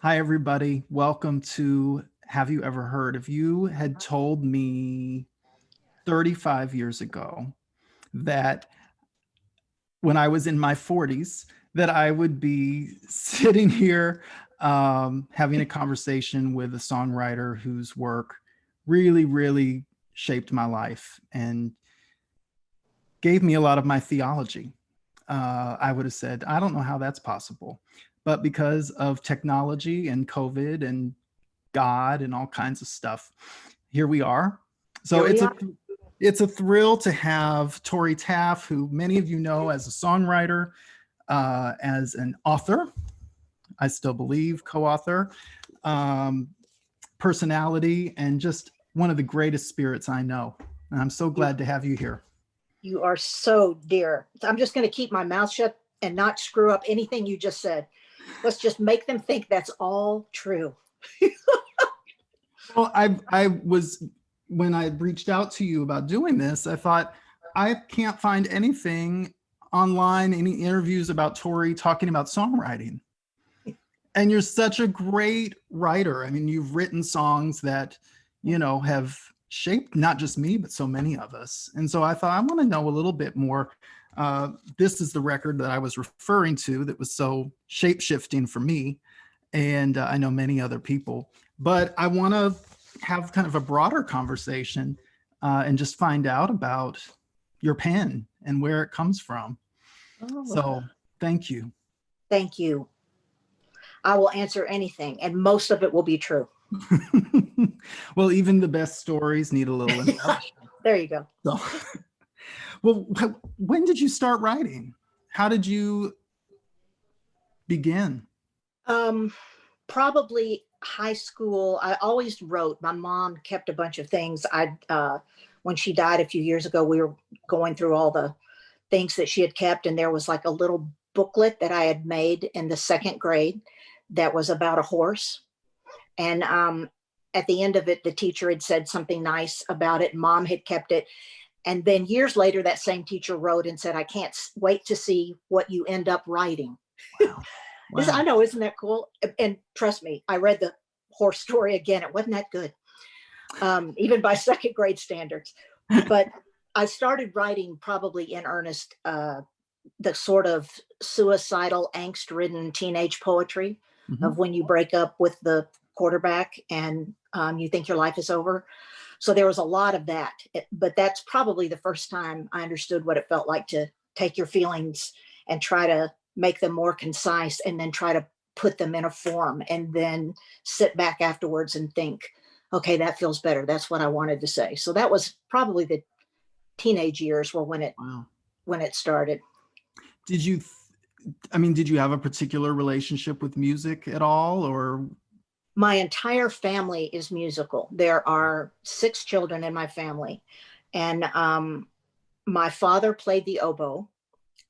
Hi, everybody. Welcome to Have You Ever Heard? If you had told me 35 years ago that when I was in my 40s, that I would be sitting here having a conversation with a songwriter whose work really, really shaped my life and gave me a lot of my theology, I would have said, I don't know how that's possible. But because of technology and COVID and God and all kinds of stuff, here we are. So Here we it's a are. it's a thrill to have Tori Taff, who many of you know as a songwriter, as an author, I still believe, co-author, um, personality, and just one of the greatest spirits I know. And I'm so You glad to have you here. you are so dear. I'm just going to keep my mouth shut and not screw up anything you just said. Let's just make them think that's all true. Well, I was when I reached out to you about doing this, I thought I can't find anything online, any interviews about Tori talking about songwriting. And you're such a great writer. I mean, you've written songs that, have shaped not just me, but so many of us. And so I thought I want to know a little bit more. This is the record that I was referring to that was so shape shifting for me. And I know many other people, but I want to have kind of a broader conversation and just find out about your pen and where it comes from. Oh, So thank you. thank you. I will answer anything, and most of it will be true. Well, even the best stories need a little introduction. There you go. So, well, when did you start writing? How did you begin? Um, Probably high school. I always wrote. My mom kept a bunch of things. When she died a few years ago, we were going through all the things that she had kept, and there was like a little booklet that I had made in the second grade that was about a horse. And at the end of it, the teacher had said something nice about it. Mom had kept it. And then years later, that same teacher wrote and said, I can't wait to see what you end up writing. Wow. I Wow. know, isn't that cool? And trust me, I read the horse story again. It wasn't that good, even by second grade standards. But I started writing probably in earnest, the sort of suicidal, angst ridden teenage poetry Mhm. of when you break up with the quarterback and you think your life is over. So there was a lot of that. But that's probably the first time I understood what it felt like to take your feelings and try to make them more concise and then try to put them in a form and then sit back afterwards and think, okay, that feels better. That's what I wanted to say. So that was probably the teenage years were Wow. when it started. Did you, I mean, did you have a particular relationship with music at all or? My entire family is musical. There are six children in my family, and my father played the oboe,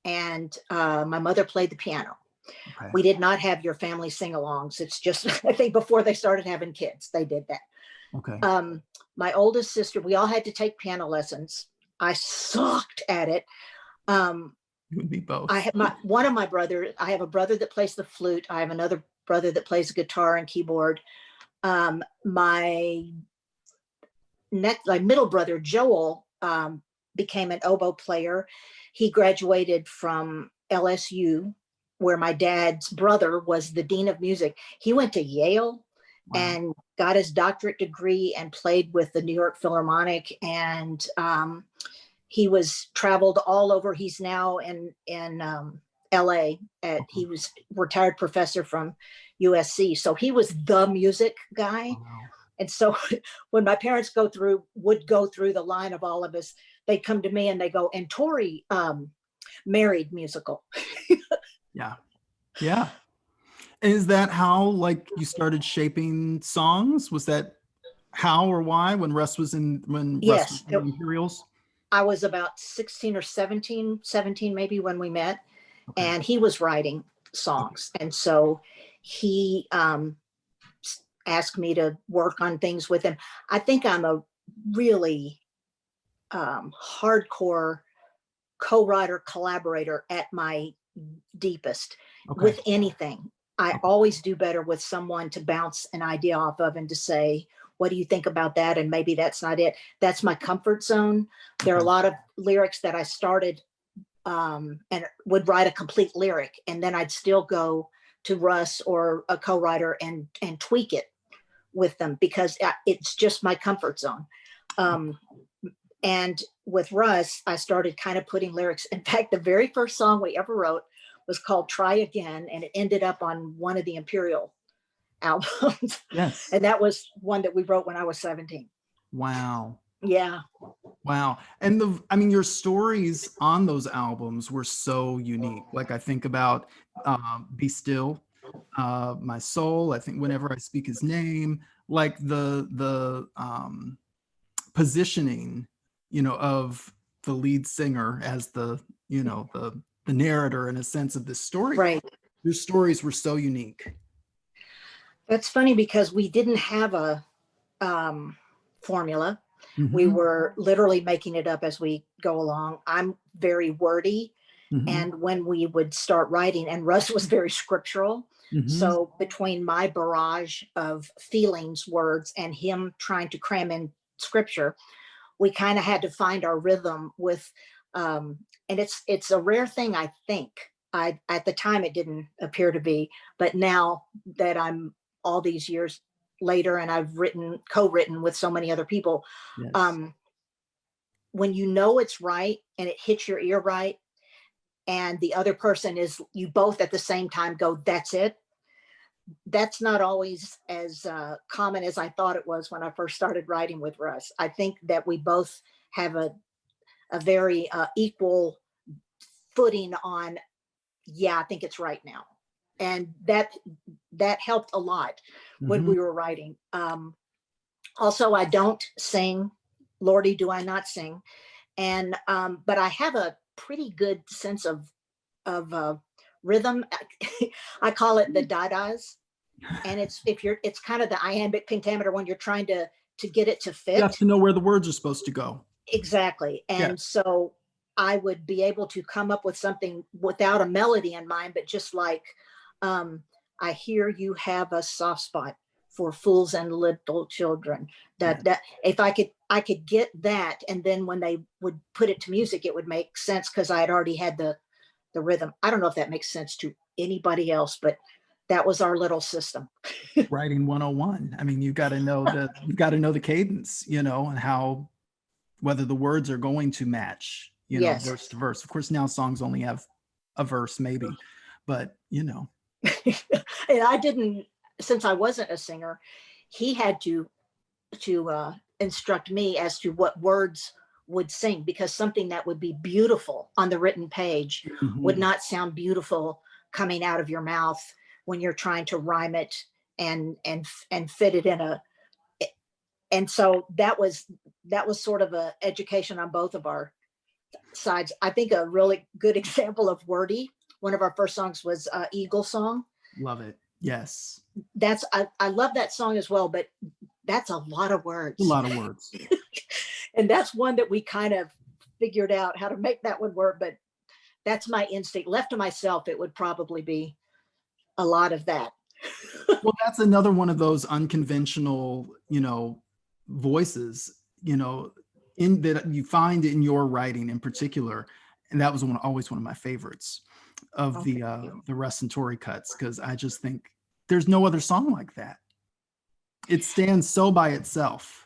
and my mother played the piano. Okay. We did not have your family sing-alongs. It's just I think before they started having kids, they did that. Okay. My oldest sister, we all had to take piano lessons. I sucked at it. Um, It would be I both. have my one of my brothers. I have a brother that plays the flute. I have another brother that plays guitar and keyboard. My my middle brother Joel became an oboe player. He graduated from LSU, where my dad's brother was the dean of music. He went to Yale Wow. and got his doctorate degree and played with the New York Philharmonic. And he was traveled all over. He's now in LA. Okay. He was retired professor from USC. So he was the music guy. Wow. And so when my parents would go through the line of all of us, they come to me and they go, and Tori married musical. Yeah. Yeah. Is that how like you started shaping songs? Was that how or why when Russ was Yes, in the Imperials? I was about 16 or 17 maybe when we met, Okay. and he was writing Okay. songs. And so he asked me to work on things with him. I think I'm a really hardcore co-writer collaborator at my deepest Okay. with anything. I always do better with someone to bounce an idea off of and to say, what do you think about that? And maybe that's not it. That's my comfort zone. There are a lot of lyrics that I started and would write a complete lyric, and then I'd still go to Russ or a co-writer and tweak it with them because it's just my comfort zone. And with Russ, I started kind of putting lyrics. In fact, the very first song we ever wrote was called Try Again, and it ended up on one of the Imperial albums. Yes. And that was one that we wrote when I was 17. Wow. Yeah. Wow. And your stories on those albums were so unique. Like I think about Be Still, My Soul. I think Whenever I Speak His Name, like the positioning, of the lead singer as the narrator in a sense of this story. Right. Your stories were so unique. That's funny because we didn't have a formula. Mm-hmm. We were literally making it up as we go along. I'm very wordy. Mm-hmm. And when we would start writing, and Russ was very scriptural. Mm-hmm. So between my barrage of feelings, words, and him trying to cram in scripture, we kind of had to find our rhythm with, and it's a rare thing, I think. At the time it didn't appear to be, but now that I'm all these years later and I've co-written with so many other people, Yes. When you know it's right and it hits your ear right, and the other person is, you both at the same time go, that's it. That's not always as common as I thought it was when I first started writing with Russ. I think that we both have a very equal footing on, I think it's right now. And that helped a lot when we were writing. Also, I don't sing. Lordy, do I not sing? And but I have a pretty good sense of rhythm. I call it the dadas, and it's kind of the iambic pentameter when you're trying to get it to fit. You have to know where the words are supposed to go. Exactly. And so I would be able to come up with something without a melody in mind, but just like, I hear you have a soft spot for fools and little children. That if I could get that, and then when they would put it to music, it would make sense because I had already had the rhythm. I don't know if that makes sense to anybody else, but that was our little system. Writing 101. I mean, you got to know the cadence, and how, whether the words are going to match, verse to verse. Of course, now songs only have a verse maybe, but And I didn't, since I wasn't a singer, he had to instruct me as to what words would sing, because something that would be beautiful on the written page would not sound beautiful coming out of your mouth when you're trying to rhyme it and fit it in a. And so that was sort of a education on both of our sides. I think a really good example of wordy, one of our first songs was Eagle Song. Love it. Yes. I love that song as well, but that's a lot of words. A lot of words. And that's one that we kind of figured out how to make that one work, but that's my instinct. Left to myself, it would probably be a lot of that. Well, that's another one of those unconventional, voices, in that you find in your writing in particular. And that was always one of my favorites of the Russ and Tori cuts, because I just think there's no other song like that. It stands so by itself.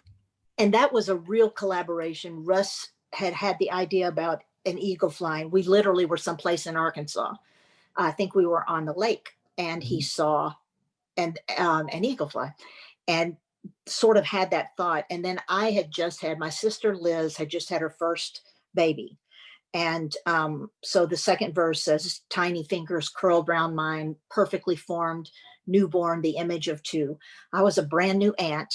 And that was a real collaboration. Russ had the idea about an eagle flying. We literally were someplace in Arkansas. I think we were on the lake, and he saw an eagle fly, and sort of had that thought. And then my sister Liz had just had her first baby. And so the second verse says, tiny fingers curled round mine, perfectly formed, newborn, the image of two. I was a brand new aunt.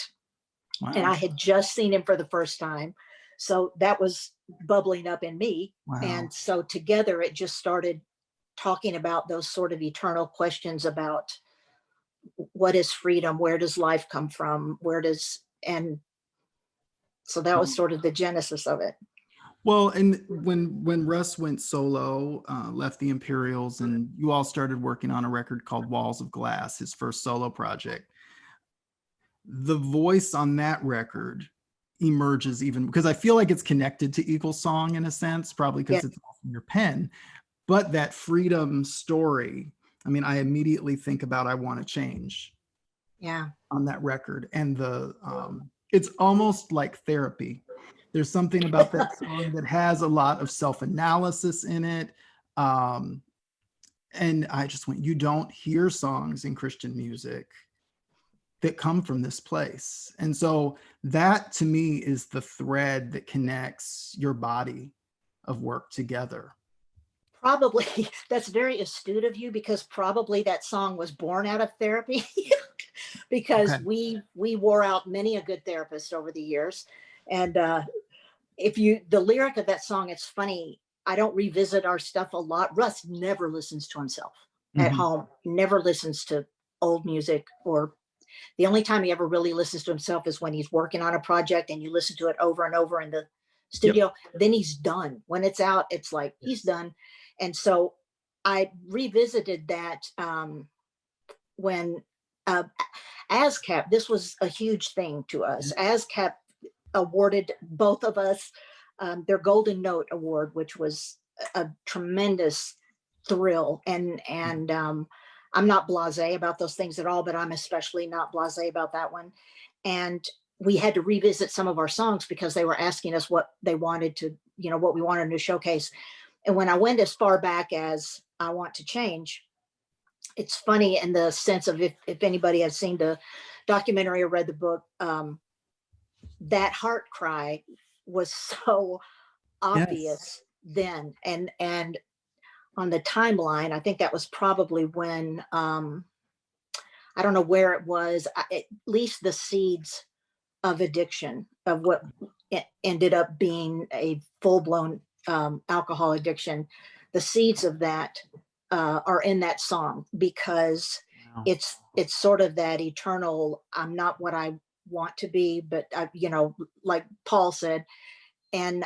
Wow. And I had just seen him for the first time. So that was bubbling up in me. Wow. And so together it just started talking about those sort of eternal questions about what is freedom? Where does life come from? And so that was sort of the genesis of it. Well, and when Russ went solo, left the Imperials, and you all started working on a record called Walls of Glass, his first solo project, the voice on that record emerges even because I feel like it's connected to Eagle Song in a sense, probably Yeah, because it's all from your pen. But that freedom story, I mean, I immediately think about I Want to Change yeah, on that record. And it's almost like therapy. There's something about that song that has a lot of self-analysis in it. Um, and I just went, you don't hear songs in Christian music that come from this place. And so that to me is the thread that connects your body of work together. probably. That's very astute of you, because probably that song was born out of therapy. Okay. Because we wore out many a good therapist over the years. And if you the lyric of that song, it's funny, I don't revisit our stuff a lot. Russ never listens to himself at Mhm. home, never listens to old music. Or the only time he ever really listens to himself is when he's working on a project and you listen to it over and over in the Yep. studio. Then he's done. When it's out, it's like he's Yes. done. And so I revisited that when uh, ASCAP, this was a huge thing to us. ASCAP awarded both of us their Golden Note Award, which was a tremendous thrill. And I'm not blasé about those things at all, but I'm especially not blasé about that one. And we had to revisit some of our songs because they were asking us what they wanted to, what we wanted to showcase. And when I went as far back as I Want to Change, it's funny in the sense of, if anybody has seen the documentary or read the book, that heart cry was so Yes. obvious then. And on the timeline, I think that was probably when, I don't know where it was, at least the seeds of addiction, of what ended up being a full-blown alcohol addiction, the seeds of that are in that song, because Wow. it's sort of that eternal, I'm not what I want to be, but like Paul said. And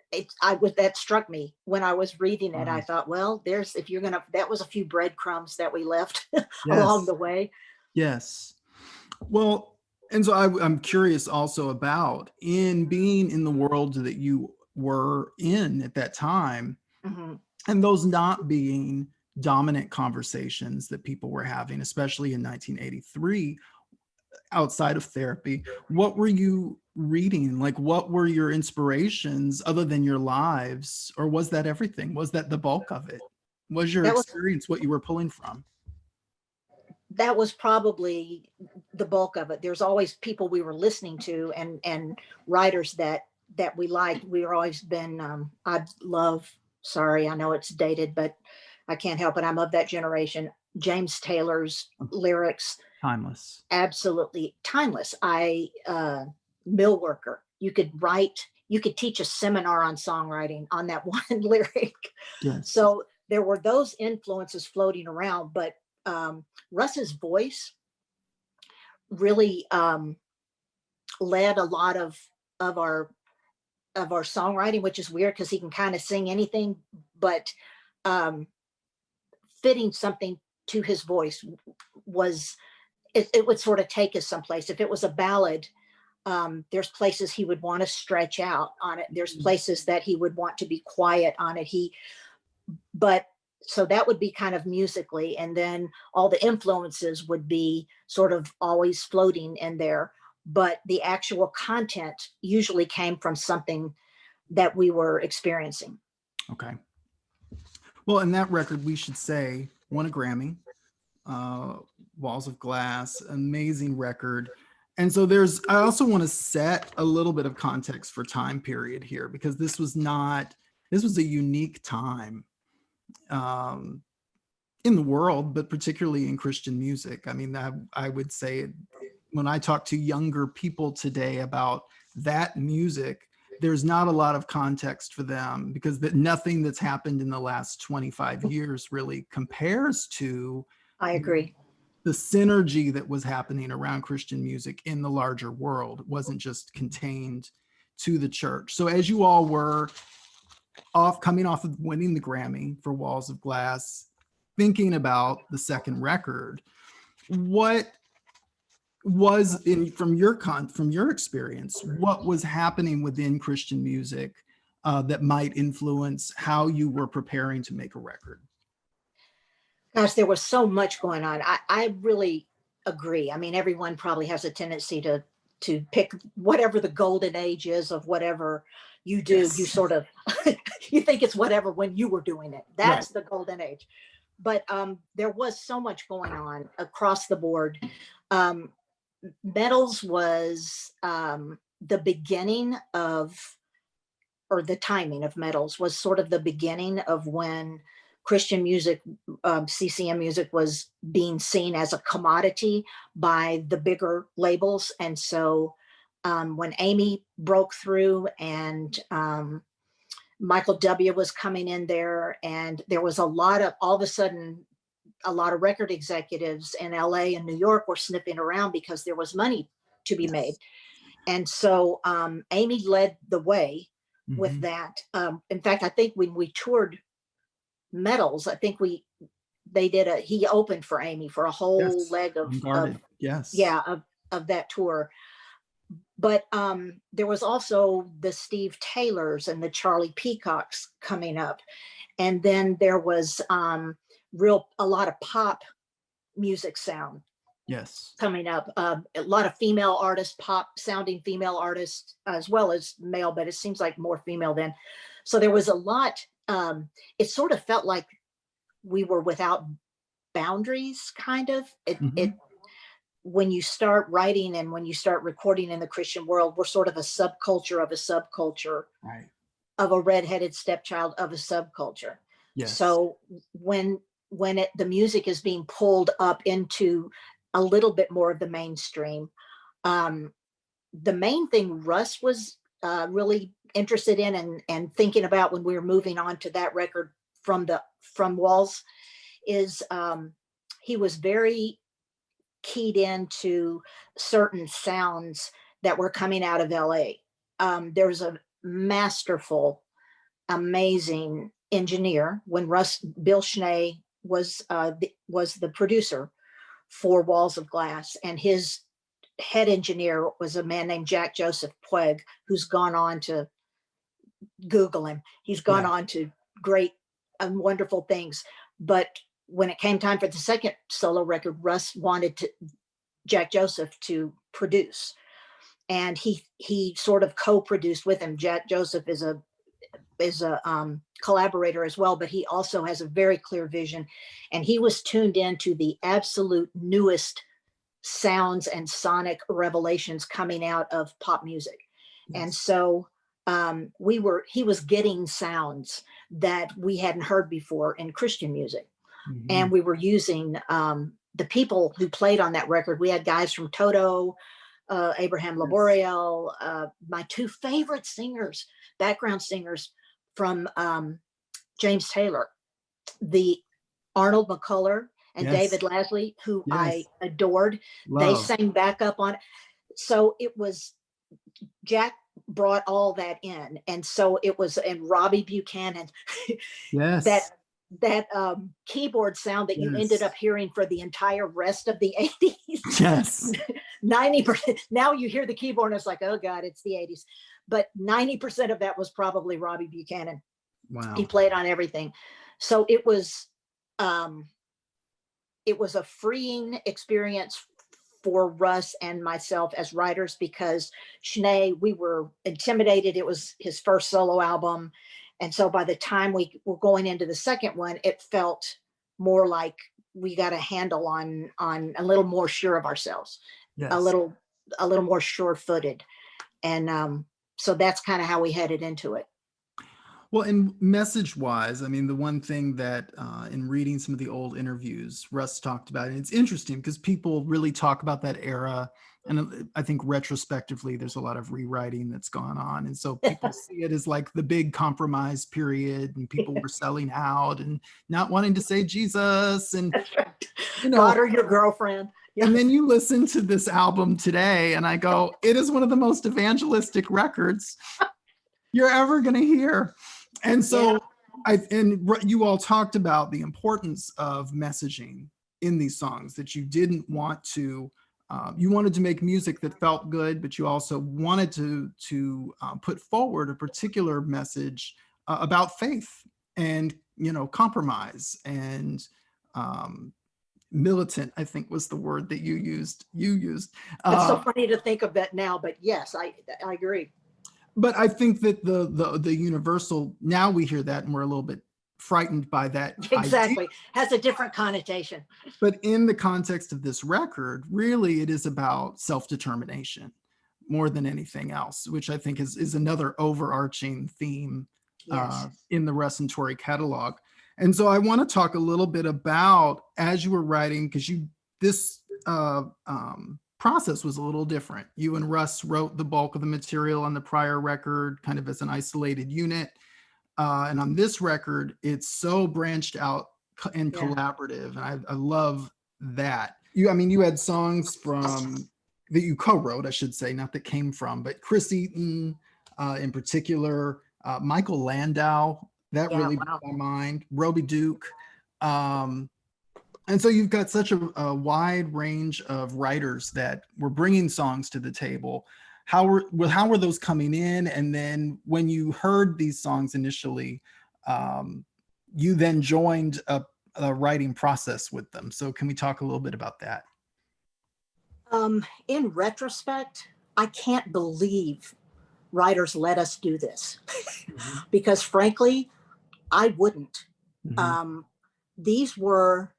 that struck me when I was reading it. I Wow. thought, well, there's, if you're gonna, that was a few breadcrumbs that we left along Yes. the way. Yes. Well, and so I'm curious also about in being in the world that you were in at that time, Mhm. and those not being dominant conversations that people were having, especially in 1983, outside of therapy. What were you reading? Like, what were your inspirations other than your lives? Or was that everything? Was that the bulk of it? Was your That was experience what you were pulling from? that was probably the bulk of it. There's always people we were listening to, and writers that we liked. We were always been. I love. Sorry, I know it's dated, but I can't help it. I'm of that generation. James Taylor's lyrics, Timeless. absolutely timeless. Mill worker. You could write. You could teach a seminar on songwriting on that one lyric. Yes. So there were those influences floating around, but Russ's voice really led a lot of our of our songwriting, which is weird because he can kind of sing anything, but um, fitting something to his voice was, it would sort of take us someplace. If it was a ballad, there's places he would want to stretch out on it. There's places that he would want to be quiet on it. But so that would be kind of musically, and then all the influences would be sort of always floating in there, but the actual content usually came from something that we were experiencing. Okay. Well, in that record, we should say won a Grammy, uh, Walls of Glass, amazing record. And so I also want to set a little bit of context for time period here, because this was a unique time um, in the world, but particularly in Christian music. I mean, I would say when I talk to younger people today about that music, there's not a lot of context for them, because nothing that's happened in the last 25 years really compares to I agree. the synergy that was happening around Christian music in the larger world. It wasn't just contained to the church. So as you all were coming off of winning the Grammy for Walls of Glass, thinking about the second record, what was from your experience, what was happening within Christian music that might influence how you were preparing to make a record? Gosh, there was so much going on. I really agree. I mean, everyone probably has a tendency to pick whatever the golden age is of whatever you do. Yes. You sort of you think it's whatever when you were doing it. That's the golden age. But there was so much going on across the board. Medals was the beginning of, or the timing of Medals was sort of the beginning of when Christian music, CCM music, was being seen as a commodity by the bigger labels. And so when Amy broke through and Michael W. was coming in there, and there was all of a sudden, a lot of record executives in LA and New York were sniffing around because there was money to be made. And so Amy led the way with that. In fact, I think when we toured Medals, I think he opened for Amy for a whole leg of that tour. But there was also the Steve Taylors and the Charlie Peacocks coming up. And then there was a lot of pop music sound coming up. A lot of female artists, pop sounding female artists, as well as male, but it seems like more female then. So there was a lot. It sort of felt like we were without boundaries, kind of. When you start writing and when you start recording in the Christian world, we're sort of a subculture of a subculture, of a redheaded stepchild of a subculture. So when the music is being pulled up into a little bit more of the mainstream, the main thing Russ was really interested in and thinking about when we were moving on to that record from Walls is he was very keyed into certain sounds that were coming out of LA. There's a masterful, amazing engineer when Bill Schnee was the producer for Walls of Glass, and his head engineer was a man named Jack Joseph Puig, who's gone on to Google him. He's gone on to great and wonderful things. But when it came time for the second solo record, Russ wanted Jack Joseph to produce, and he sort of co-produced with him. Jack Joseph is a collaborator as well, but he also has a very clear vision, and he was tuned into the absolute newest sounds and sonic revelations coming out of pop music. And so he was getting sounds that we hadn't heard before in Christian music. And we were using the people who played on that record. We had guys from Toto, Abraham Laboriel, my two favorite singers, background singers from James Taylor, the Arnold McCuller and David Lasley, who I adored. They sang backup on it. So it was, Jack brought all that in. And so it was, and Robbie Buchanan, that keyboard sound that you ended up hearing for the entire rest of the 80s. 90%. Now you hear the keyboard and it's like, oh God, it's the 80s. But 90% of that was probably Robbie Buchanan. Wow. He played on everything. So it was a freeing experience for Russ and myself as writers, because Schnee, we were intimidated. It was his first solo album. And so by the time we were going into the second one, it felt more like we got a handle on a little more sure of ourselves, a little more sure-footed. And so that's kind of how we headed into it. Well, and message-wise, I mean, the one thing that in reading some of the old interviews, Russ talked about, and it's interesting because people really talk about that era And I think retrospectively, there's a lot of rewriting that's gone on. And so people see it as like the big compromise period, and people were selling out and not wanting to say Jesus and, you know, God or your girlfriend. Yeah. And then you listen to this album today and I go, it is one of the most evangelistic records you're ever going to hear. And so you all talked about the importance of messaging in these songs, that you didn't want to, you wanted to make music that felt good, but you also wanted to put forward a particular message about faith and, you know, compromise and militant, I think was the word that you used. It's so funny to think of that now, but yes, I agree. But I think that the universal, now we hear that and we're a little bit frightened by that. Exactly. Idea. Has a different connotation. But in the context of this record, really it is about self-determination more than anything else, which I think is another overarching theme in the Russ and Tori catalog. And so I want to talk a little bit about, as you were writing, because this process was a little different. You and Russ wrote the bulk of the material on the prior record kind of as an isolated unit. And on this record, it's so branched out and collaborative. And I love that. You had songs that you co-wrote, I should say, not that came from, but Chris Eaton in particular, Michael Landau, that really blew my mind, Roby Duke. And so you've got such a wide range of writers that were bringing songs to the table. How were those coming in? And then when you heard these songs initially, you then joined a writing process with them. So can we talk a little bit about that? In retrospect, I can't believe writers let us do this because frankly, I wouldn't. These were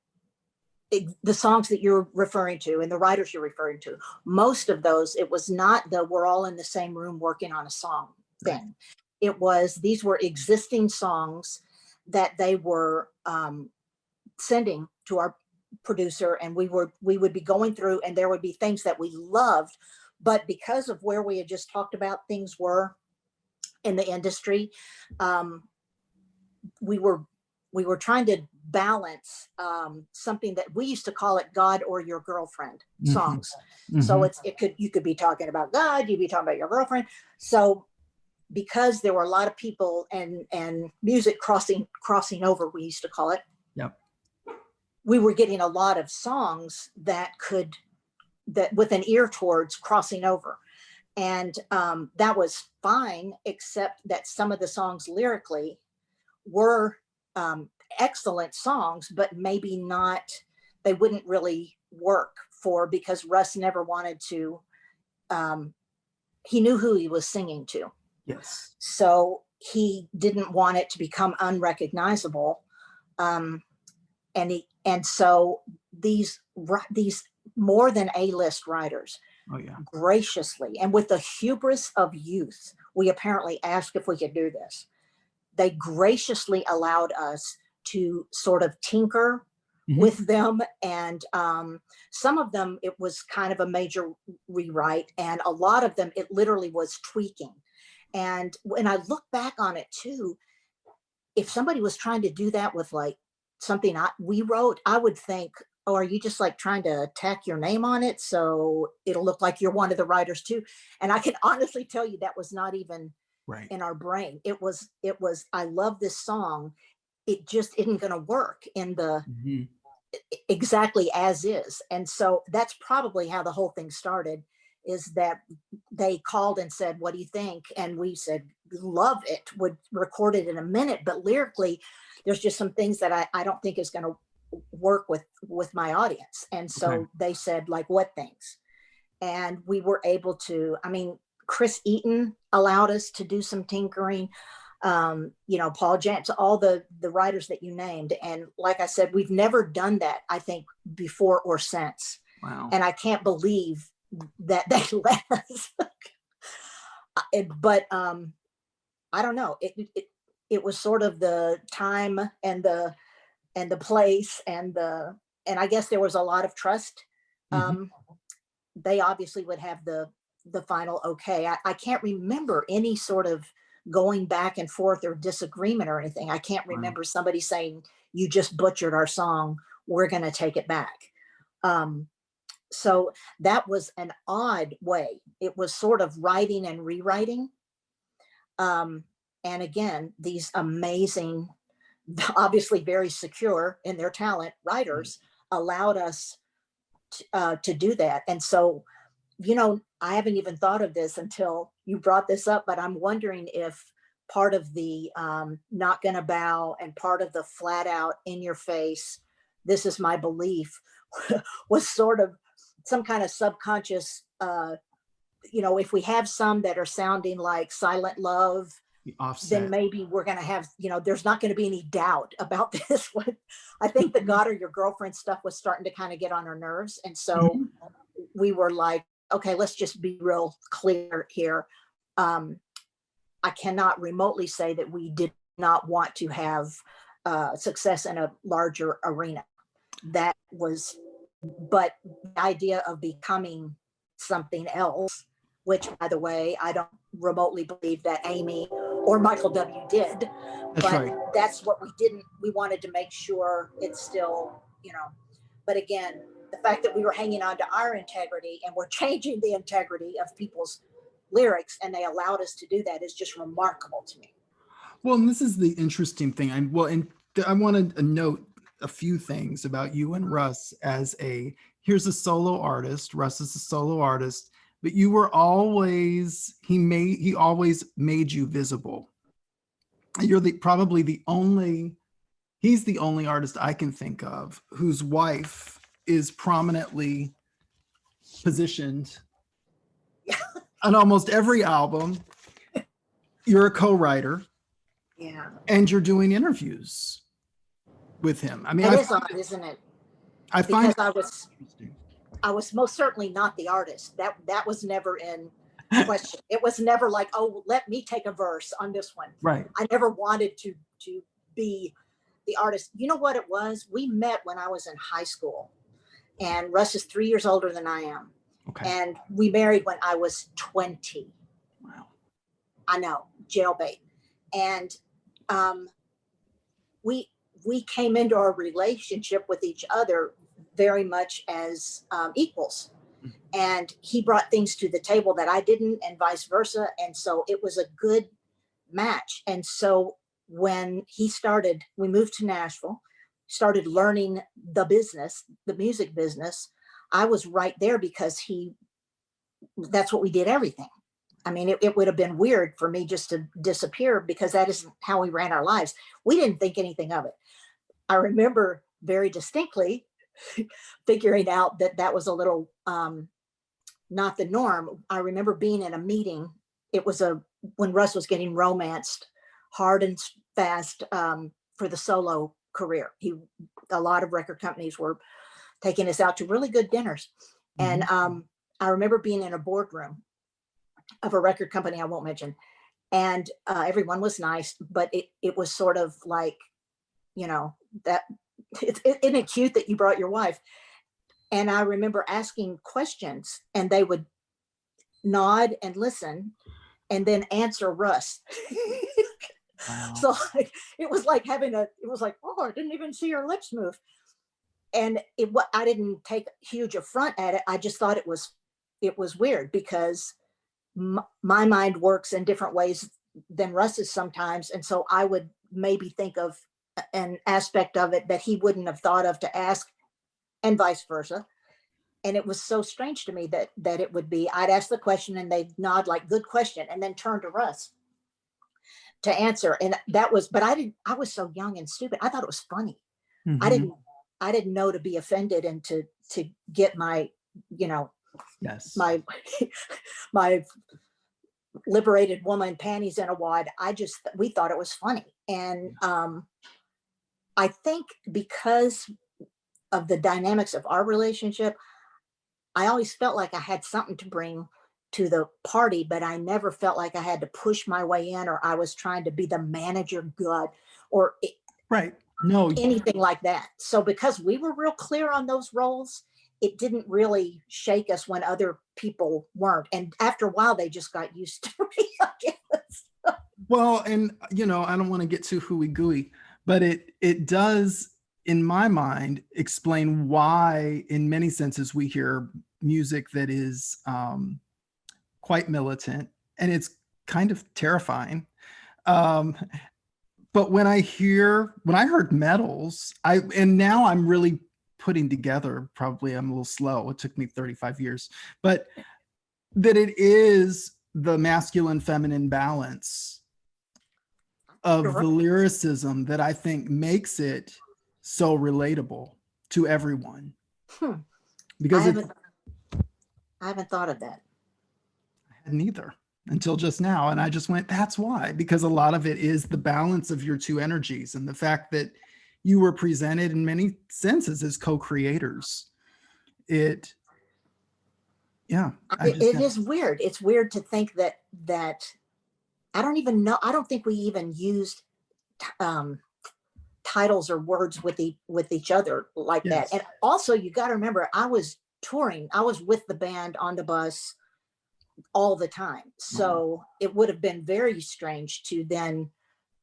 the songs that you're referring to and the writers you're referring to. Most of those, it was not we're all in the same room working on a song thing. It was, these were existing songs that they were sending to our producer, and we would be going through, and there would be things that we loved, but because of where we had just talked about things were in the industry, we were trying to balance something that we used to call it God or your girlfriend songs. So you could be talking about God, you'd be talking about your girlfriend. So because there were a lot of people and music crossing over, we used to call it. Yep. We were getting a lot of songs that with an ear towards crossing over. And that was fine, except that some of the songs lyrically were excellent songs, but maybe not, they wouldn't really work because Russ never wanted to, he knew who he was singing to. Yes. So he didn't want it to become unrecognizable. And so these more than A-list writers graciously, and with the hubris of youth, we apparently asked if we could do this. They graciously allowed us to sort of tinker with them. And some of them, it was kind of a major rewrite. And a lot of them, it literally was tweaking. And when I look back on it too, if somebody was trying to do that with like something we wrote, I would think, oh, are you just like trying to tack your name on it so it'll look like you're one of the writers too? And I can honestly tell you that was not even in our brain. It was, I love this song. It just isn't going to work in the exactly as is. And so that's probably how the whole thing started, is that they called and said, what do you think? And we said, love it, would record it in a minute. But lyrically, there's just some things that I don't think is going to work with my audience. And so they said, like, what things? And we were able to, Chris Eaton allowed us to do some tinkering, Paul James, all the writers that you named. And like I said, we've never done that, I think, before or since. Wow. And I can't believe that they let us. But I don't know. It was sort of the time and the place and I guess there was a lot of trust they obviously would have the final okay. I can't remember any sort of going back and forth or disagreement or anything. I can't Wow. remember somebody saying, you just butchered our song, we're going to take it back. So that was an odd way. It was sort of writing and rewriting. And again, these amazing, obviously very secure in their talent writers allowed us to do that. And so, you know, I haven't even thought of this until you brought this up, but I'm wondering if part of the not gonna bow and part of the flat out in your face, this is my belief, was sort of some kind of subconscious, you know, if we have some that are sounding like Silent Love, The offset. then maybe we're going to have, you know, there's not going to be any doubt about this one. I think the God or Your Girlfriend stuff was starting to kind of get on our nerves. And so we were like, okay, let's just be real clear here. I cannot remotely say that we did not want to have success in a larger arena. That was, but the idea of becoming something else, which, by the way, I don't remotely believe that Amy or Michael W. did. That's but right. That's what we didn't. We wanted to make sure it's still, you know. But again, the fact that we were hanging on to our integrity and we're changing the integrity of people's lyrics, and they allowed us to do that, is just remarkable to me. Well, and this is the interesting thing. I wanted to note a few things about you and Russ as here's a solo artist. Russ is a solo artist, but you were always, he always made you visible. You're probably the only, he's the only artist I can think of whose wife is prominently positioned on almost every album. You're a co-writer. Yeah. And you're doing interviews with him. I mean, it is odd, isn't it? I find because I was most certainly not the artist. That was never in question. It was never like, oh, let me take a verse on this one. Right. I never wanted to be the artist. You know what it was? We met when I was in high school, and Russ is 3 years older than I am. Okay. And we married when I was 20. Wow. I know, jailbait. And we came into our relationship with each other very much as equals. And he brought things to the table that I didn't, and vice versa. And so it was a good match. And so when we moved to Nashville, started learning the business, the music business, I was right there because that's what we did, everything. I mean, it would have been weird for me just to disappear, because that isn't how we ran our lives. We didn't think anything of it. I remember very distinctly figuring out that was a little not the norm. I remember being in a meeting. It was when Russ was getting romanced hard and fast for the solo career. A lot of record companies were taking us out to really good dinners. And I remember being in a boardroom of a record company I won't mention, and everyone was nice, but it was sort of like, you know, that isn't it cute that you brought your wife? And I remember asking questions, and they would nod and listen and then answer Russ. Wow. So it was like oh, I didn't even see her lips move. And I didn't take huge affront at it. I just thought it was weird, because my mind works in different ways than Russ's sometimes. And so I would maybe think of an aspect of it that he wouldn't have thought of to ask, and vice versa. And it was so strange to me that it would be, I'd ask the question and they'd nod like, good question, and then turn to Russ to answer. And but I was so young and stupid. I thought it was funny. I didn't know to be offended and to get my, you know, yes, my liberated woman panties in a wad. We thought it was funny. And I think because of the dynamics of our relationship, I always felt like I had something to bring to the party, but I never felt like I had to push my way in, or I was trying to be the manager god, or right. No, anything like that. So because we were real clear on those roles, it didn't really shake us when other people weren't. And after a while, they just got used to me, I guess. Well, and you know, I don't want to get too hooey gooey, but it does, in my mind, explain why, in many senses, we hear music that is quite militant, and it's kind of terrifying. Um, but when I heard metals, and now I'm really putting together, probably I'm a little slow. It took me 35 years, but that it is the masculine feminine balance of the lyricism that I think makes it so relatable to everyone. Because I haven't thought of that. I hadn't either until just now. And I just went, that's why, because a lot of it is the balance of your two energies and the fact that you were presented in many senses as co-creators. It is weird. It's weird to think that I don't even know. I don't think we even used titles or words with each other like that. And also, you got to remember, I was touring. I was with the band on the bus all the time. So it would have been very strange to then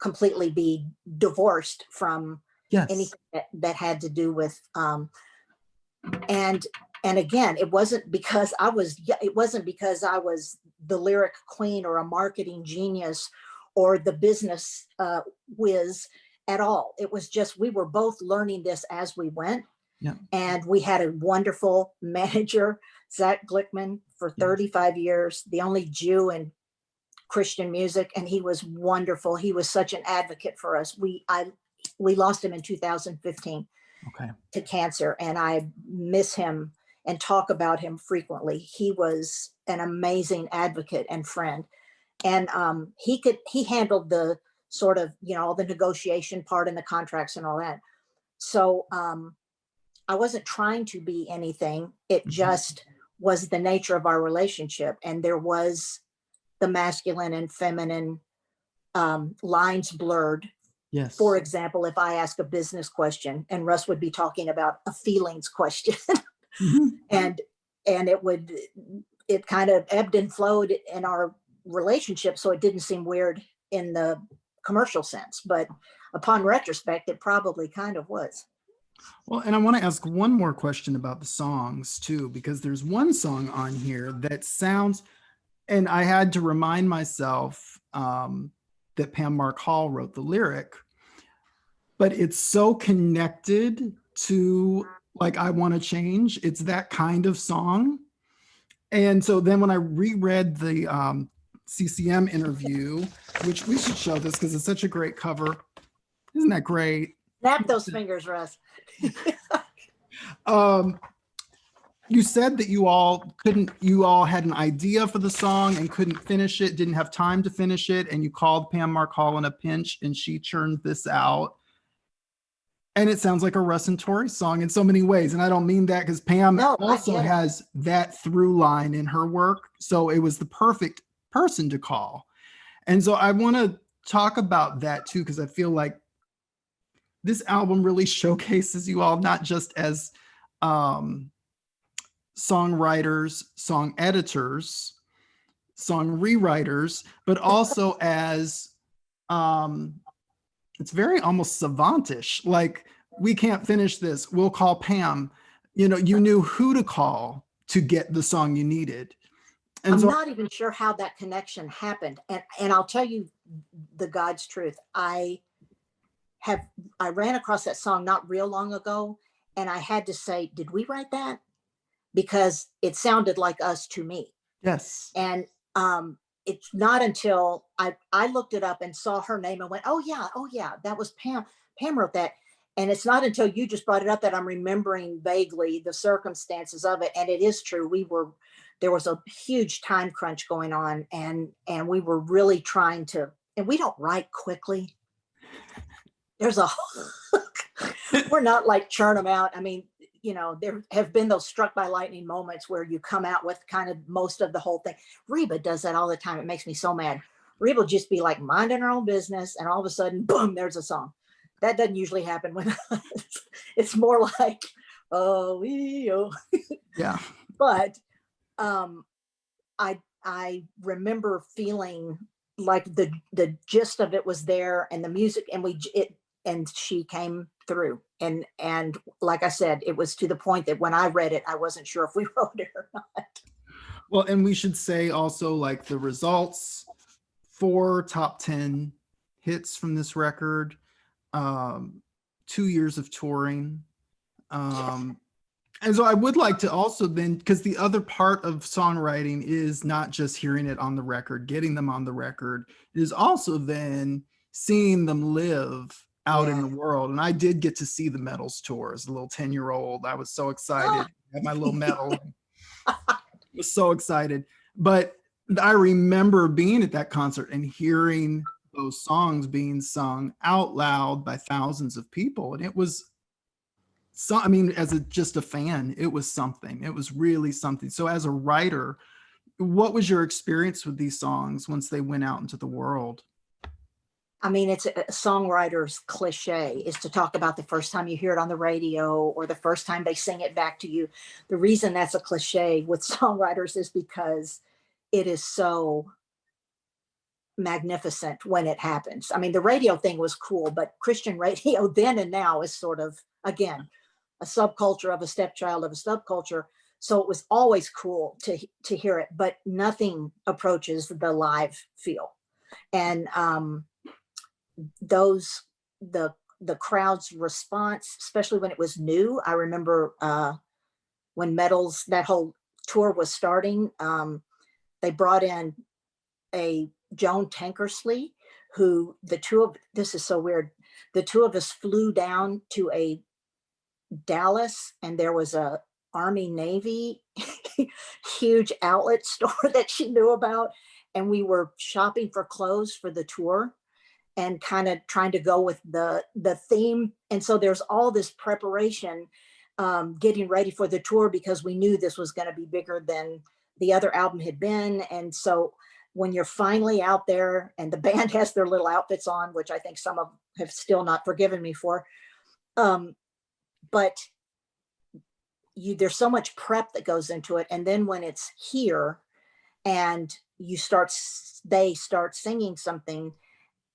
completely be divorced from anything that had to do with and again, it wasn't because I was the lyric queen or a marketing genius or the business whiz at all. It was just, we were both learning this as we went. And we had a wonderful manager, Zach Glickman, for 35 years, the only Jew in Christian music. And he was wonderful. He was such an advocate for us. We lost him in 2015 to cancer, and I miss him and talk about him frequently. He was an amazing advocate and friend. And he handled the sort of, all the negotiation part and the contracts and all that. So I wasn't trying to be anything. It just was the nature of our relationship. And there was the masculine and feminine lines blurred. Yes. For example, if I ask a business question and Russ would be talking about a feelings question, and it kind of ebbed and flowed in our relationship. So it didn't seem weird in the commercial sense, but upon retrospect, it probably kind of was. Well, and I want to ask one more question about the songs too, because there's one song on here that sounds, and I had to remind myself that Pam Mark Hall wrote the lyric, but it's so connected to like, I Want to Change. It's that kind of song. And so then when I reread the CCM interview, which we should show this because it's such a great cover. Isn't that great? Snap those fingers, Russ. You said that you all had an idea for the song and couldn't finish it, didn't have time to finish it, and you called Pam Mark Hall in a pinch and she churned this out. And it sounds like a Russ and Tori song in so many ways. And I don't mean that because Pam also has that through line in her work. So it was the perfect person to call. And so I want to talk about that too, because I feel like this album really showcases you all, not just as songwriters, song editors, song rewriters, but also as it's very almost savantish. Like, we can't finish this, we'll call Pam. You knew who to call to get the song you needed. And I'm not even sure how that connection happened. And I'll tell you the God's truth. I ran across that song not real long ago, and I had to say, did we write that? Because it sounded like us to me. Yes. And it's not until I looked it up and saw her name and went, oh yeah, that was Pam. Pam wrote that. And it's not until you just brought it up that I'm remembering vaguely the circumstances of it. And it is true. There was a huge time crunch going on, and we were really trying to, and we don't write quickly. We're not like churn them out. I mean, there have been those struck by lightning moments where you come out with kind of most of the whole thing. Reba does that all the time. It makes me so mad. Reba will just be like minding her own business, and all of a sudden, boom, there's a song. That doesn't usually happen with us. It's more like oh, Yeah. but um, I remember feeling like the gist of it was there, and the music, and and she came through, and like I said, it was to the point that when I read it, I wasn't sure if we wrote it or not. Well, and we should say also like the results, 4 top 10 hits from this record, um, 2 years of touring. Um, and so I would like to also then, because the other part of songwriting is not just hearing it on the record, getting them on the record, it is also then seeing them live out in Yeah. the world. And I did get to see the medals tour as a little 10-year-old. I was so excited. I had my little medal. Was so excited. But I remember being at that concert and hearing those songs being sung out loud by thousands of people. And it was so, I mean, as just a fan, it was something. It was really something. So as a writer, what was your experience with these songs once they went out into the world? I mean, it's a songwriter's cliche is to talk about the first time you hear it on the radio or the first time they sing it back to you. The reason that's a cliche with songwriters is because it is so magnificent when it happens. I mean, the radio thing was cool, but Christian radio then and now is sort of, again, a subculture of a stepchild of a subculture. So it was always cool to hear it, but nothing approaches the live feel. And those the crowd's response, especially when it was new. I remember when Metals, that whole tour was starting, they brought in a Joan Tankersley, who this is so weird. The two of us flew down to a Dallas, and there was a Army Navy huge outlet store that she knew about, and we were shopping for clothes for the tour and kind of trying to go with the theme. And so there's all this preparation, getting ready for the tour, because we knew this was going to be bigger than the other album had been. And so when you're finally out there and the band has their little outfits on, which I think some of have still not forgiven me for, but there's so much prep that goes into it. And then when it's here and they start singing something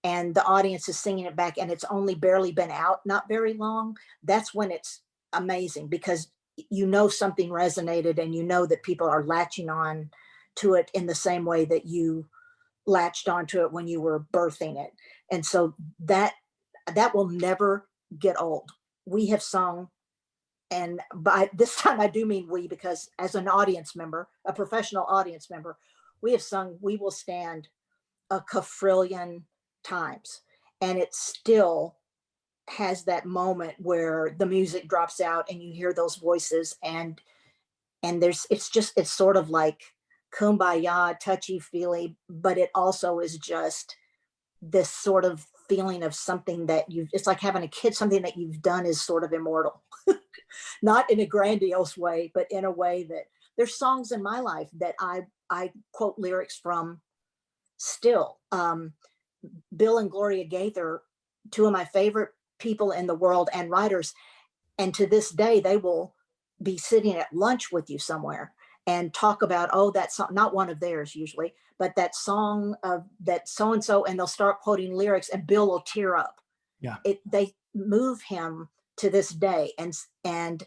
and the audience is singing it back and it's only barely been out, not very long, that's when it's amazing, because you know something resonated and you know that people are latching on to it in the same way that you latched onto it when you were birthing it. And so that will never get old. We have sung, and by this time I do mean we, because as an audience member, a professional audience member, we have sung We Will Stand a quadrillion times, and it still has that moment where the music drops out and you hear those voices, and it's sort of like kumbaya, touchy feely, but it also is just this sort of feeling of something that it's like having a kid, something that you've done is sort of immortal. Not in a grandiose way, but in a way that there's songs in my life that I quote lyrics from still. Bill and Gloria Gaither, two of my favorite people in the world and writers, and to this day they will be sitting at lunch with you somewhere and talk about, oh, that song, not one of theirs usually, but that song of that so and so, and they'll start quoting lyrics and Bill will tear up. Yeah. They move him to this day, and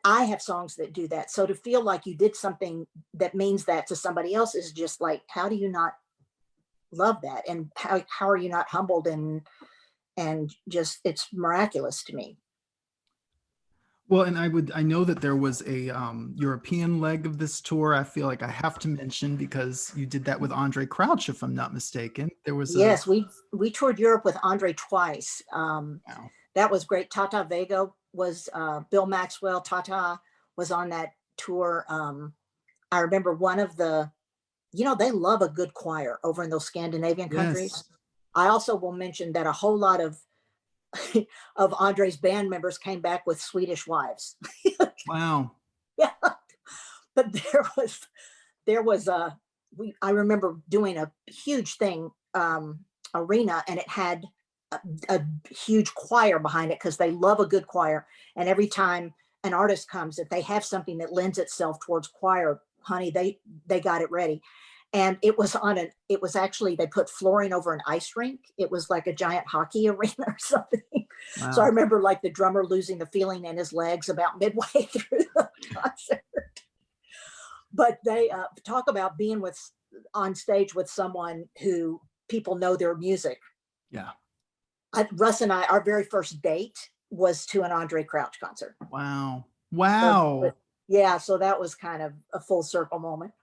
I have songs that do that. So to feel like you did something that means that to somebody else is just like, how do you not love that? And how are you not humbled and just, it's miraculous to me. Well, and I know that there was a European leg of this tour. I feel like I have to mention, because you did that with Andre Crouch, if I'm not mistaken. There was Yes, we toured Europe with Andre twice. Wow. That was great. Tata Vega was Bill Maxwell. Tata was on that tour. I remember one of they love a good choir over in those Scandinavian countries. Yes. I also will mention that a whole lot of of Andre's band members came back with Swedish wives. Wow. Yeah, but there was I remember doing a huge thing, arena, and it had a huge choir behind it because they love a good choir. And every time an artist comes, if they have something that lends itself towards choir, honey, they got it ready. And it was actually, they put flooring over an ice rink. It was like a giant hockey arena or something. Wow. So I remember like the drummer losing the feeling in his legs about midway through the concert. But they talk about being on stage with someone who people know their music. Yeah. Russ and I, our very first date was to an Andre Crouch concert. Wow. Wow. Yeah. So that was kind of a full circle moment.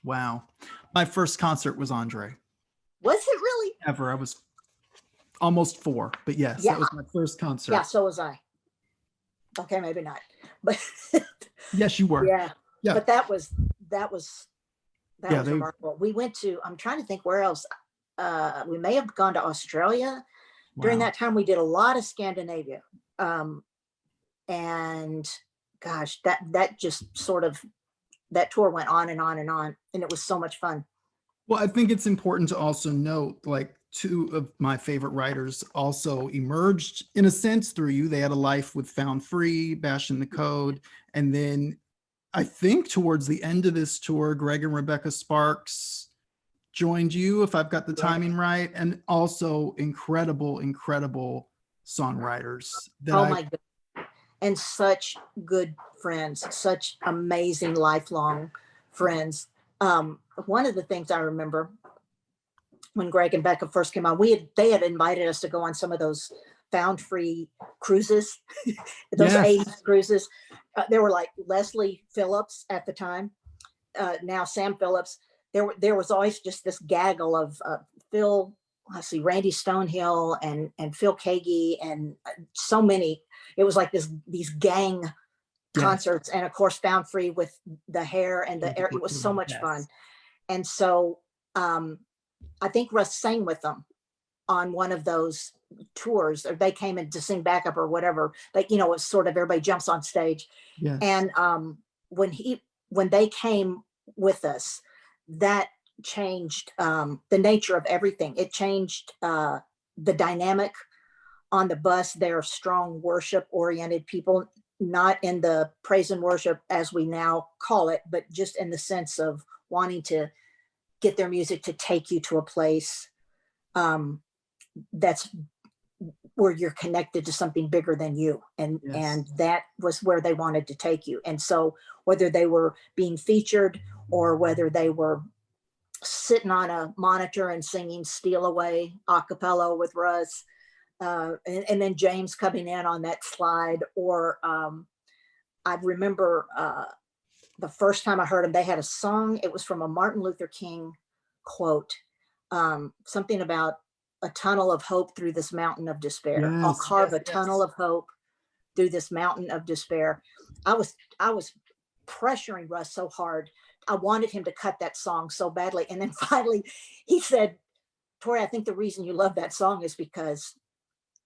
Wow. My first concert was Andre. Was it really? Ever. I was almost 4, but yes, Yeah. That was my first concert. Yeah, so was I. Okay, maybe not. But yes, you were. Yeah. Yeah. But that was remarkable. We went to, I'm trying to think where else. We may have gone to Australia. Wow. During that time, we did a lot of Scandinavia. And gosh, that just sort of, that tour went on and on and on, and it was so much fun. Well, I think it's important to also note, like, 2 of my favorite writers also emerged in a sense through you. They had a life with Found Free, Bash in the Code. And then I think towards the end of this tour, Greg and Rebecca Sparks joined you, if I've got the timing right. And also incredible songwriters. My goodness. And such good friends, such amazing lifelong friends. One of the things I remember when Greg and Becca first came on, they had invited us to go on some of those Found Free cruises, those Yes. 80s cruises. There were like Leslie Phillips at the time, now Sam Phillips. There was always just this gaggle of Randy Stonehill and Phil Kagi and so many. It was like these gang concerts, and of course Found Free with the hair and the air. It was so much fun. And so I think Russ sang with them on one of those tours, or they came in to sing backup or whatever. But it was sort of everybody jumps on stage. Yes. And when they came with us, that changed the nature of everything. It changed the dynamic on the bus. They're strong worship oriented people, not in the praise and worship as we now call it, but just in the sense of wanting to get their music to take you to a place that's where you're connected to something bigger than you. And that was where they wanted to take you. And so whether they were being featured or whether they were sitting on a monitor and singing Steal Away a cappella with Russ, and then James coming in on that slide, or I remember the first time I heard them, they had a song. It was from a Martin Luther King quote, something about a tunnel of hope through this mountain of despair. Yes, I'll carve a tunnel of hope through this mountain of despair. I was pressuring Russ so hard. I wanted him to cut that song so badly. And then finally he said, Tori, I think the reason you love that song is because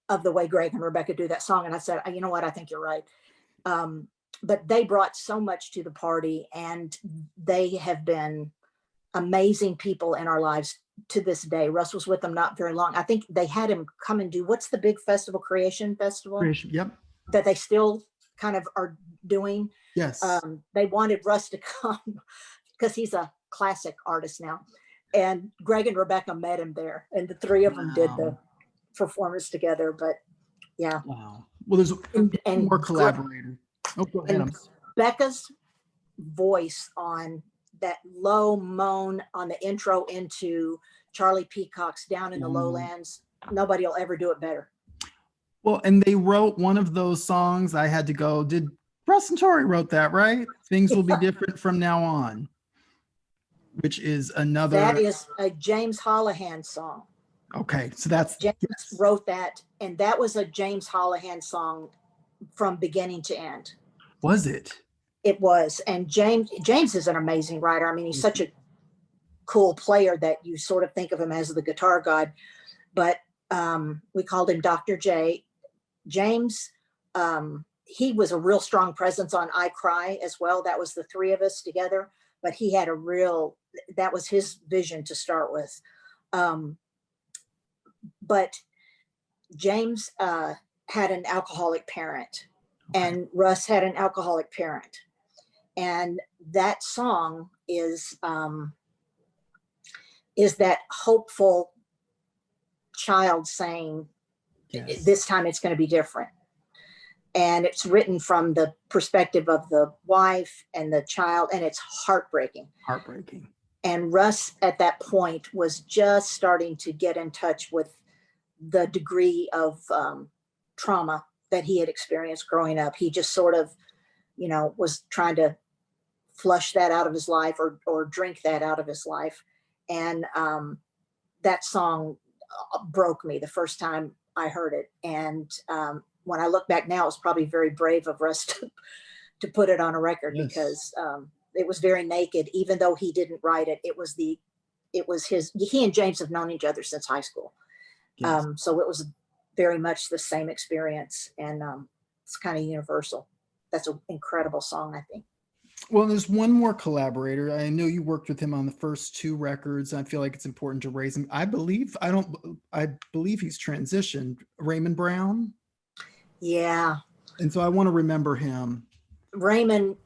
of the way Greg and Rebecca do that song. And I said, you know what? I think you're right. But they brought so much to the party, and they have been amazing people in our lives to this day. Russ was with them not very long. I think they had him come and do, what's the big festival, Creation Festival? Yep. That they still kind of are doing. Yes. They wanted Russ to come because he's a classic artist now. And Greg and Rebecca met him there, and the 3 of them did the performance together. But yeah. Wow. Well, there's and more collaborators. Oh, go ahead. And Becca's voice on that low moan on the intro into Charlie Peacock's Down in the Lowlands, nobody will ever do it better. Well, and they wrote one of those songs. I had to go, did Russ and Tori wrote that, right? Things Will Be Different From Now On, which is another. That is a James Holohan song. Okay, so that's James wrote that, and that was a James Holohan song from beginning to end. Was it? It was. And James is an amazing writer. I mean, he's such a cool player that you sort of think of him as the guitar god. But we called him Dr. J. James, he was a real strong presence on I Cry as well. That was the 3 of us together. But he had that was his vision to start with. But James had an alcoholic parent. and Russ had an alcoholic parent. And that song is that hopeful child saying, Yes. this time it's going to be different. And it's written from the perspective of the wife and the child, and it's heartbreaking. Heartbreaking. And Russ at that point was just starting to get in touch with the degree of trauma that he had experienced growing up. He just sort of, was trying to flush that out of his life or drink that out of his life. And that song broke me the first time I heard it. And when I look back now, it's probably very brave of Russ to put it on a record. Yes. Because it was very naked, even though he didn't write it. It was he and James have known each other since high school. Yes. So it was very much the same experience, and it's kind of universal. That's an incredible song, I think. Well, there's one more collaborator. I know you worked with him on the first 2 records. I feel like it's important to raise him. I believe he's transitioned. Raymond Brown. Yeah. And so I want to remember him. Raymond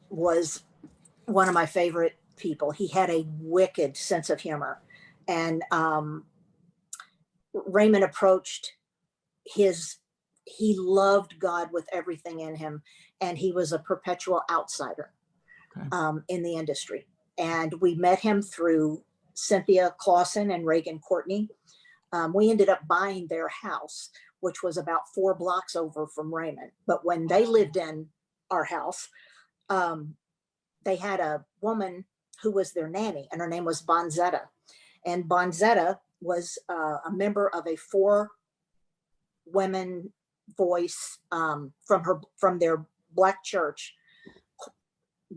was one of my favorite people. He had a wicked sense of humor, and Raymond approached he loved God with everything in him, and he was a perpetual outsider. Okay. In the industry. And we met him through Cynthia Clausen and Reagan Courtney. We ended up buying their house, which was about 4 blocks over from Raymond. But when they lived in our house, they had a woman who was their nanny, and her name was Bonzetta. And Bonzetta was a member of a 4-women voice from their Black church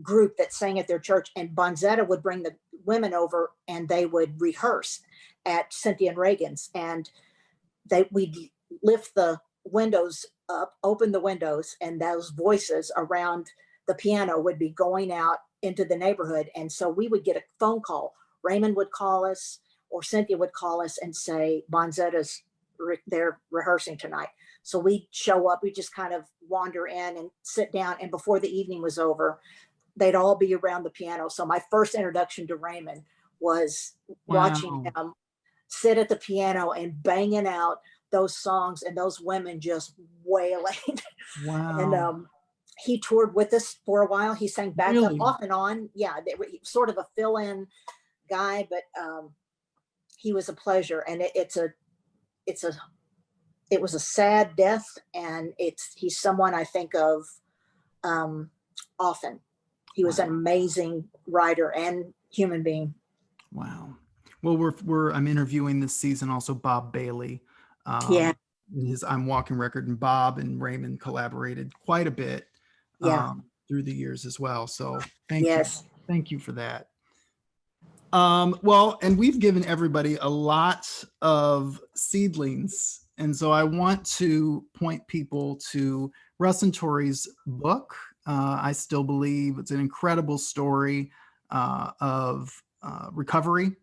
group that sang at their church. And Bonzetta would bring the women over, and they would rehearse at Cynthia and Reagan's. And we'd lift the windows up, open the windows, and those voices around the piano would be going out into the neighborhood. And so we would get a phone call. Raymond would call us, or Cynthia would call us and say, Bonzetta's, they're rehearsing tonight. So we'd show up, we just kind of wander in and sit down. And before the evening was over, they'd all be around the piano. So my first introduction to Raymond was watching him sit at the piano and banging out those songs, and those women just wailing. Wow. And he toured with us for a while. He sang backup off and on. Yeah, sort of a fill-in guy, but he was a pleasure. And it was a sad death, and he's someone I think of often. He was an amazing writer and human being. Wow. Well, I'm interviewing this season also Bob Bailey. Yeah. His I'm Walking record, and Bob and Raymond collaborated quite a bit through the years as well. So thank you for that. Well, and we've given everybody a lot of seedlings. And so I want to point people to Russ and Tori's book. I still believe it's an incredible story of recovery,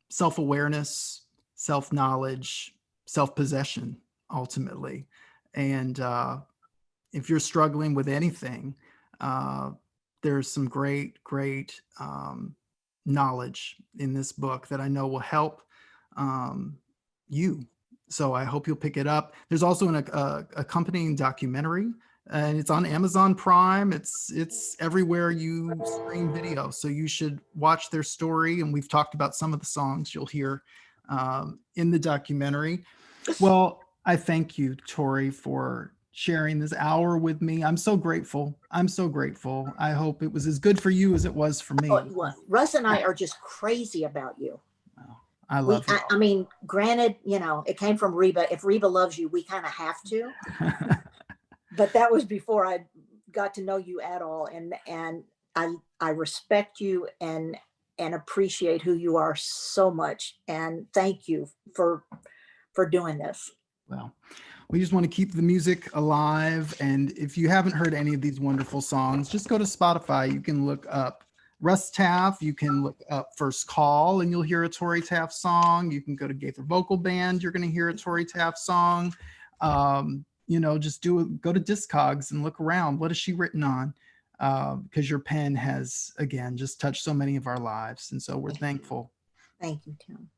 self-awareness, self-knowledge, self-possession, ultimately. And if you're struggling with anything, there's some great knowledge in this book that I know will help you. So I hope you'll pick it up. There's also an accompanying documentary, and it's on Amazon Prime. It's everywhere you stream video. So you should watch their story. And we've talked about some of the songs you'll hear in the documentary. Well, I thank you, Tori, for sharing this hour with me. I'm so grateful. I hope it was as good for you as it was for me. Oh, Russ and I are just crazy about you. I love you. I mean, granted, it came from Reba. If Reba loves you, we kind of have to. But that was before I got to know you at all. And I respect you and appreciate who you are so much. And thank you for doing this. Well, we just want to keep the music alive. And if you haven't heard any of these wonderful songs, just go to Spotify. You can look up Russ Taff. You can look up First Call, and you'll hear a Tori Taff song. You can go to Gaither Vocal Band. You're going to hear a Tori Taff song. just go to Discogs and look around. What has she written on? Because your pen has, again, just touched so many of our lives. And so we're thankful. Thank you, Tim.